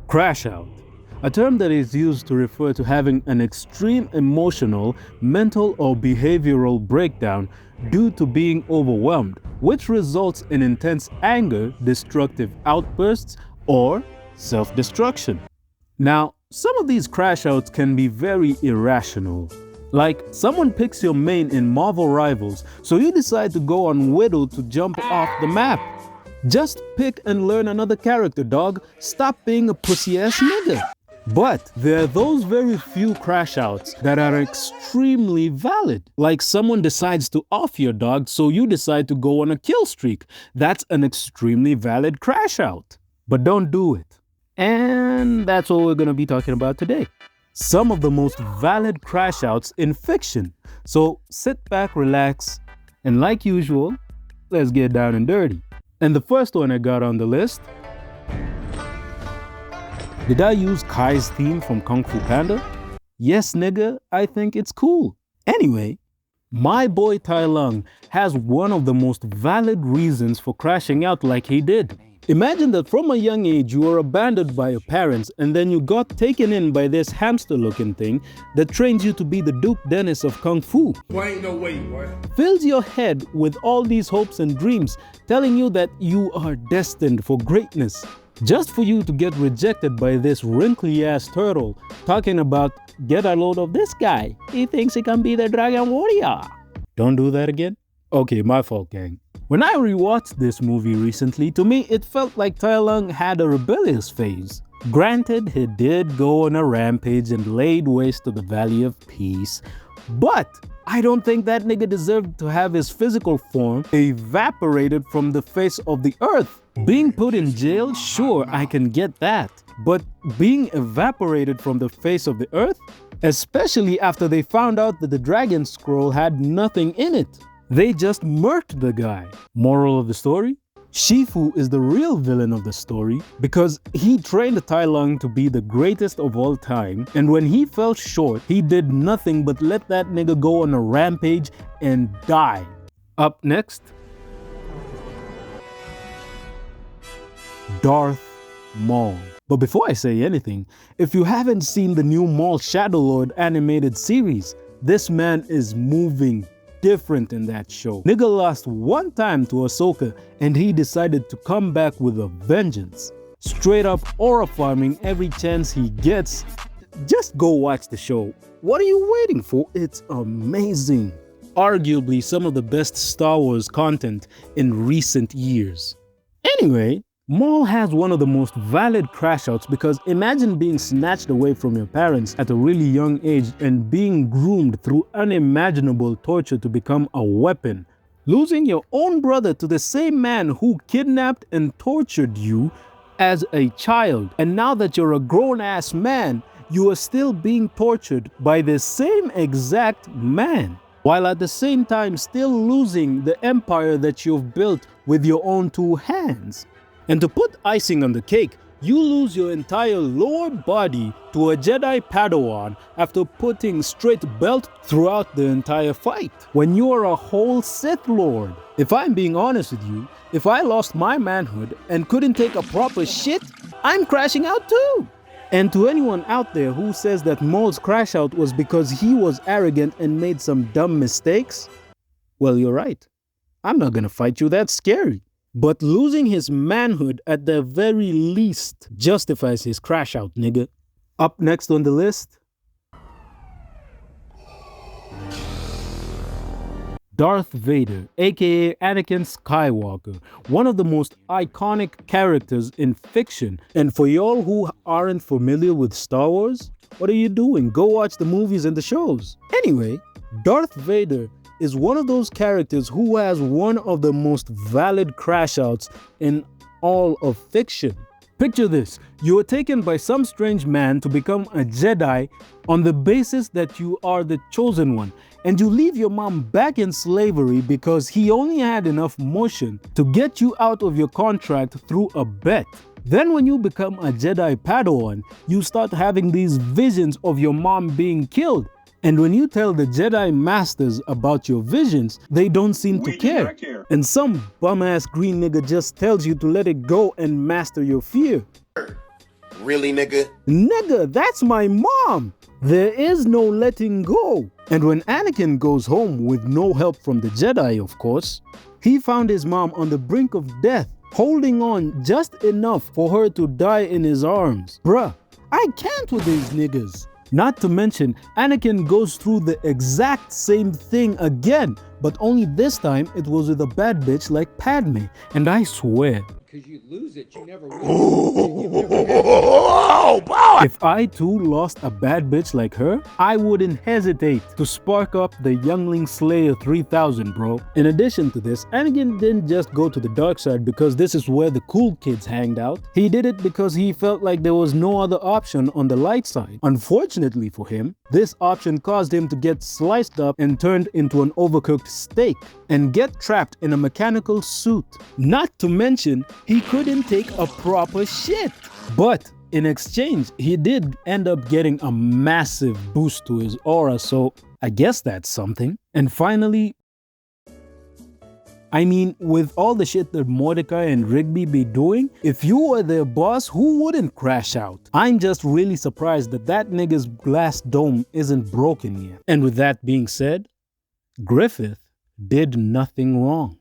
Crash out, a term that is used to refer to having an extreme emotional, mental, or behavioral breakdown due to being overwhelmed, which results in intense anger, destructive outbursts, or self-destruction. Now, some of these crash outs can be very irrational. Like, someone picks your main in Marvel Rivals, so you decide to go on Widow to jump off the map. Just pick and learn another character, dog. Stop being a pussy-ass nigga. But there are those very few crash outs that are extremely valid. Like someone decides to off your dog, so you decide to go on a kill streak. That's an extremely valid crash out. But don't do it. And that's what we're going to be talking about today. Some of the most valid crash outs in fiction. So sit back, relax, and like usual, let's get down and dirty. And the first one I got on the list. Did I use Kai's theme from Kung Fu Panda? Yes, nigga, I think it's cool. Anyway, my boy Tai Lung has one of the most valid reasons for crashing out like he did. Imagine that from a young age you were abandoned by your parents and then you got taken in by this hamster-looking thing that trains you to be the Duke Dennis of Kung Fu. Boy, ain't no way, boy. Fills your head with all these hopes and dreams, telling you that you are destined for greatness. Just for you to get rejected by this wrinkly-ass turtle talking about, get a load of this guy. He thinks he can be the Dragon Warrior. Don't do that again? Okay, my fault, gang. When I rewatched this movie recently, to me it felt like Tai Lung had a rebellious phase. Granted, he did go on a rampage and laid waste to the Valley of Peace, but I don't think that nigga deserved to have his physical form evaporated from the face of the earth. Being put in jail, sure, I can get that. But being evaporated from the face of the earth? Especially after they found out that the Dragon Scroll had nothing in it. They just murked the guy. Moral of the story? Shifu is the real villain of the story because he trained Tai Lung to be the greatest of all time, and when he fell short, he did nothing but let that nigga go on a rampage and die. Up next, Darth Maul. But before I say anything, if you haven't seen the new Maul Shadow Lord animated series, this man is moving different in that show. Nigga lost one time to Ahsoka and he decided to come back with a vengeance. Straight up aura farming every chance he gets. Just go watch the show. What are you waiting for? It's amazing. Arguably some of the best Star Wars content in recent years. Anyway, Maul has one of the most valid crash outs because imagine being snatched away from your parents at a really young age and being groomed through unimaginable torture to become a weapon. Losing your own brother to the same man who kidnapped and tortured you as a child. And now that you're a grown-ass man, you are still being tortured by the same exact man, while at the same time still losing the empire that you've built with your own two hands. And to put icing on the cake, you lose your entire lower body to a Jedi Padawan after putting straight belt throughout the entire fight, when you are a whole Sith Lord. If I'm being honest with you, if I lost my manhood and couldn't take a proper shit, I'm crashing out too. And to anyone out there who says that Maul's crash out was because he was arrogant and made some dumb mistakes, well, you're right. I'm not gonna fight you, that's scary. But losing his manhood at the very least justifies his crash out, nigga. Up next on the list, Darth Vader, aka Anakin Skywalker, one of the most iconic characters in fiction. And for y'all who aren't familiar with Star Wars, what are you doing? Go watch the movies and the shows. Anyway, Darth Vader is one of those characters who has one of the most valid crash outs in all of fiction. Picture this, you are taken by some strange man to become a Jedi on the basis that you are the chosen one, and you leave your mom back in slavery because he only had enough motion to get you out of your contract through a bet. Then when you become a Jedi Padawan, you start having these visions of your mom being killed. And when you tell the Jedi Masters about your visions, they don't seem to care. And some bum-ass green nigga just tells you to let it go and master your fear. Really, nigga? Nigga, that's my mom! There is no letting go. And when Anakin goes home with no help from the Jedi, of course, he found his mom on the brink of death, holding on just enough for her to die in his arms. Bruh, I can't with these niggas. Not to mention, Anakin goes through the exact same thing again, but only this time it was with a bad bitch like Padme. And I swear, because you lose it, you never win. Oh, boy! if I too lost a bad bitch like her, I wouldn't hesitate to spark up the Youngling Slayer 3000, bro. In addition to this, Anakin didn't just go to the dark side because this is where the cool kids hanged out. He did it because he felt like there was no other option on the light side. Unfortunately for him, this option caused him to get sliced up and turned into an overcooked steak and get trapped in a mechanical suit. Not to mention, he couldn't take a proper shit. But in exchange, he did end up getting a massive boost to his aura, so I guess that's something. And finally, I mean, with all the shit that Mordecai and Rigby be doing, if you were their boss, who wouldn't crash out? I'm just really surprised that that nigga's glass dome isn't broken yet. And with that being said, Griffith did nothing wrong.